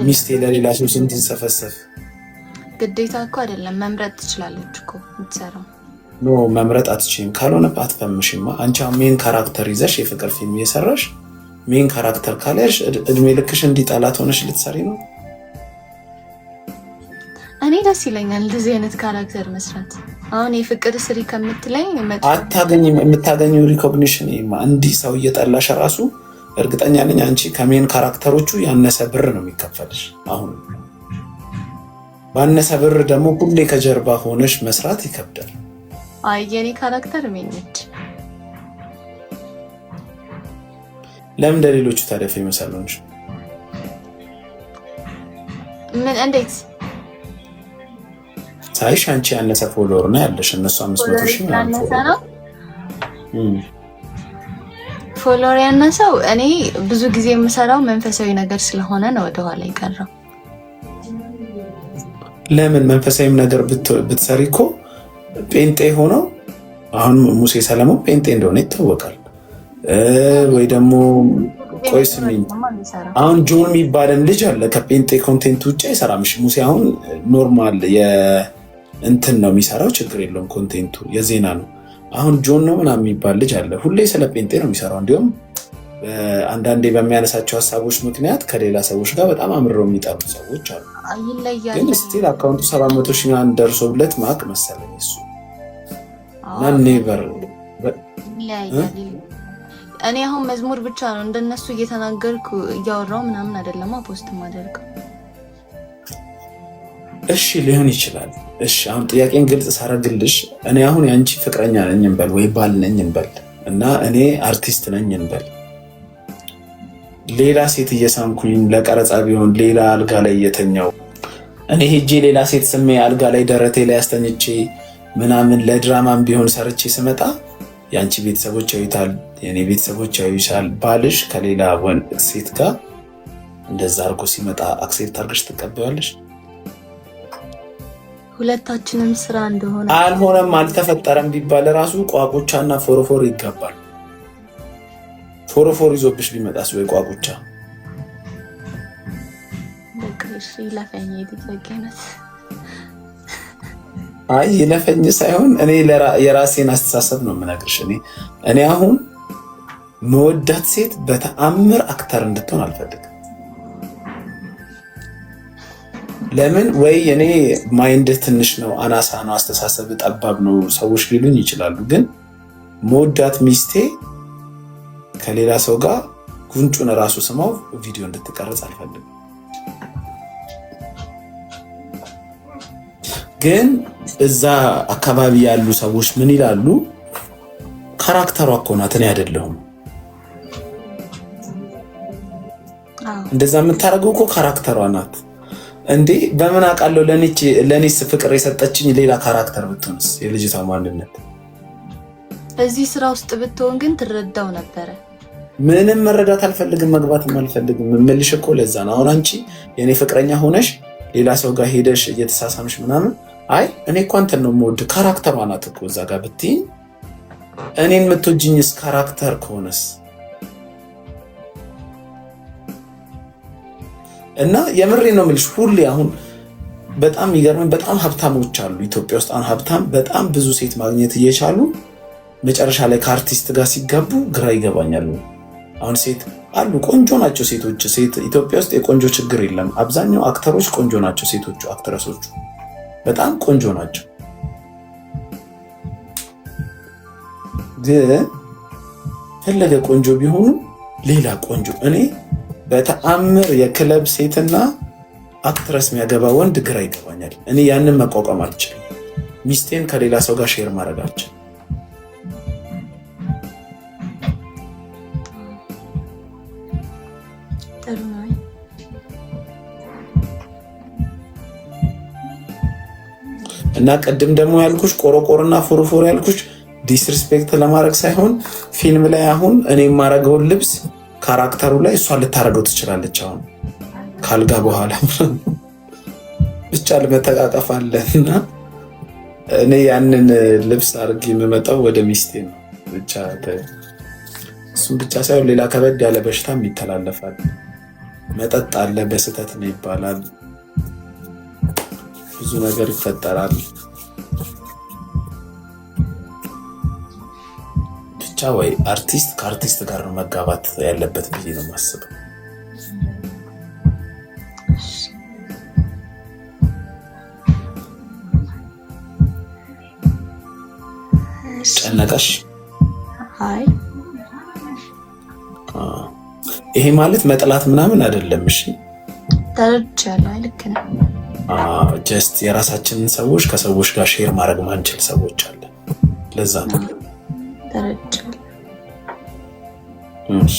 ሚስቴ ለሌላ ሰው ስንትንሰፈሰፍ ግዴታ እኮ አይደለም። መምረጥ ትችላለች እኮ የምትሰራው። ኖ መምረጥ አትችይም። ካልሆነ አትፈምሽማ። አንቺ ሜን ካራክተር ይዘሽ የፍቅር ፊልም እየሰራሽ ሜን ካራክተር ካልያሽ እድሜ ልክሽ እንዲጠላት ሆነሽ ልትሰሪ ነው? እኔ ደስ ይለኛል እንደዚህ አይነት ካራክተር መስራት። አሁን የፍቅር ስሪ ከምትለኝ አታገኝም። የምታገኘው ሪኮግኒሽን እንዲህ ሰው እየጠላሽ ራሱ እርግጠኛ ነኝ አንቺ ከሜን ካራክተሮቹ ያነሰ ብር ነው የሚከፈልሽ። አሁን ባነሰ ብር ደግሞ ሁሌ ከጀርባ ሆነሽ መስራት ይከብዳል። አይ የኔ ካራክተር ሜንች ለምን እንደሌሎቹ ታዲያ ፌመስ አልሆንሽ? ምን እንዴት ሳይሽ አንቺ ያነሰ ፎሎወር ነው ያለሽ፣ እነሱ 500,000 ነው ፎሎወር ያነሰው። እኔ ብዙ ጊዜ የምሰራው መንፈሳዊ ነገር ስለሆነ ነው ወደኋላ የቀረው። ለምን መንፈሳዊም ነገር ብትሰሪ እኮ ጴንጤ ሆኖ አሁን ሙሴ ሰለሞን ጴንጤ እንደሆነ ይታወቃል። ወይ ደግሞ ቆይ ስሚኝ፣ አሁን ጆን የሚባለን ልጅ አለ ከጴንጤ ኮንቴንት ውጭ አይሰራም። ሙሴ አሁን ኖርማል እንትን ነው የሚሰራው፣ ችግር የለውም ኮንቴንቱ የዜና ነው። አሁን ጆን ነው ምናምን የሚባል ልጅ አለ፣ ሁሌ ስለ ጴንጤ ነው የሚሰራው። እንዲሁም አንዳንዴ በሚያነሳቸው ሀሳቦች ምክንያት ከሌላ ሰዎች ጋር በጣም አምርረው የሚጠሩ ሰዎች አሉ። ግን ስቲል አካውንቱ 700,000 ደርሶለት ማቅ መሰለኝ እሱ እና ኔቨር። እኔ አሁን መዝሙር ብቻ ነው እንደነሱ እየተናገርኩ እያወራው ምናምን አይደለም ፖስት ማደርገው። እሺ ሊሆን ይችላል። እሺ አሁን ጥያቄን ግልጽ ሳረግልሽ እኔ አሁን ያንቺ ፍቅረኛ ነኝ እንበል ወይ ባል ነኝ እንበል እና እኔ አርቲስት ነኝ እንበል፣ ሌላ ሴት እየሳምኩኝ ለቀረጻ ቢሆን ሌላ አልጋ ላይ እየተኛው እኔ ሄጄ ሌላ ሴት ስሜ አልጋ ላይ ደረቴ ላይ አስተኝቼ ምናምን ለድራማም ቢሆን ሰርቼ ስመጣ የአንቺ ቤተሰቦች ያዩታል፣ የኔ ቤተሰቦች ያዩሻል። ባልሽ ከሌላ ወንድ ሴት ጋር እንደዛ አድርጎ ሲመጣ አክሴፕት አድርገሽ ትቀበያለሽ? ሁለታችንም ስራ እንደሆነ አልሆነም አልተፈጠረም ቢባል ራሱ ቋቁቻና ፎሮፎር ይጋባል። ፎሮፎር ይዞብሽ ቢመጣስ ወይ ቋቁቻ? በቃሽ ይለፈኝ የተገኘት አይ ይለፈኝ ሳይሆን እኔ የራሴን አስተሳሰብ ነው የምነግርሽ። እኔ አሁን መወዳት ሴት በተአምር አክተር እንድትሆን አልፈልግም። ለምን ወይ እኔ ማይንድ ትንሽ ነው፣ አናሳ ነው፣ አስተሳሰብ ጠባብ ነው ሰዎች ሊሉኝ ይችላሉ። ግን መወዳት ሚስቴ ከሌላ ሰው ጋር ጉንጩን ራሱ ስማው ቪዲዮ እንድትቀረጽ አልፈልግም። ግን እዛ አካባቢ ያሉ ሰዎች ምን ይላሉ? ካራክተሯ እኮ ናት፣ እኔ አይደለሁም። እንደዛ የምታደርገው እኮ ካራክተሯ ናት። እንዴ በምን አውቃለሁ? ለኔስ ፍቅር የሰጠችኝ ሌላ ካራክተር ብትሆንስ? የልጅቷ ማንነት እዚህ ስራ ውስጥ ብትሆን ግን ትረዳው ነበረ። ምንም መረዳት አልፈልግም፣ መግባትም አልፈልግም። የምልሽ እኮ ለዛ ነው። አሁን አንቺ የኔ ፍቅረኛ ሆነሽ ሌላ ሰው ጋር ሄደሽ እየተሳሳምሽ ምናምን፣ አይ እኔ እኮ አንተን ነው የምወድ፣ ካራክተሯ ናት እኮ እዛ ጋር ብትይኝ፣ እኔን የምትወጂኝስ ካራክተር ከሆነስ? እና የምሬ ነው የምልሽ። ሁሌ አሁን በጣም ይገርመኝ፣ በጣም ሀብታሞች አሉ ኢትዮጵያ ውስጥ። አሁን ሀብታም በጣም ብዙ ሴት ማግኘት እየቻሉ መጨረሻ ላይ ከአርቲስት ጋር ሲጋቡ ግራ ይገባኛል። አሁን ሴት አሉ ቆንጆ ናቸው ሴቶች። ሴት ኢትዮጵያ ውስጥ የቆንጆ ችግር የለም። አብዛኛው አክተሮች ቆንጆ ናቸው። ሴቶቹ አክትረሶቹ በጣም ቆንጆ ናቸው። ግን ፈለገ ቆንጆ ቢሆኑ ሌላ ቆንጆ እኔ በተአምር የክለብ ሴትና አክትረስ የሚያገባ ወንድ ግራ ይገባኛል። እኔ ያንን መቋቋም አልችልም። ሚስቴን ከሌላ ሰው ጋር ሼር ማድረግ አልችልም። እና ቅድም ደግሞ ያልኩሽ ቆሮቆርና ፎርፎር ያልኩሽ ዲስሪስፔክት ለማድረግ ሳይሆን ፊልም ላይ አሁን እኔ የማረገውን ልብስ ካራክተሩ ላይ እሷ ልታረገው ትችላለች። አሁን ካልጋ በኋላ ብቻ ለመተቃቀፍ አለና እኔ ያንን ልብስ አድርጌ የምመጣው ወደ ሚስቴ ነው ብቻ። እሱም ብቻ ሳይሆን ሌላ ከበድ ያለ በሽታም ይተላለፋል። መጠጥ አለ በስተት ነው ይባላል። ብዙ ነገር ይፈጠራል። ብቻ ወይ አርቲስት ከአርቲስት ጋር ነው መጋባት ያለበት ብዬ ነው የማስበው። ጨነቀሽ? አይ ይሄ ማለት መጥላት ምናምን አይደለም። እሺ ተረድቻለሁ። ልክ ነው። ጀስት የራሳችንን ሰዎች ከሰዎች ጋር ሼር ማድረግ ማንችል ሰዎች አለን። ለዛ ነው። ተረድቻለሁ። እሺ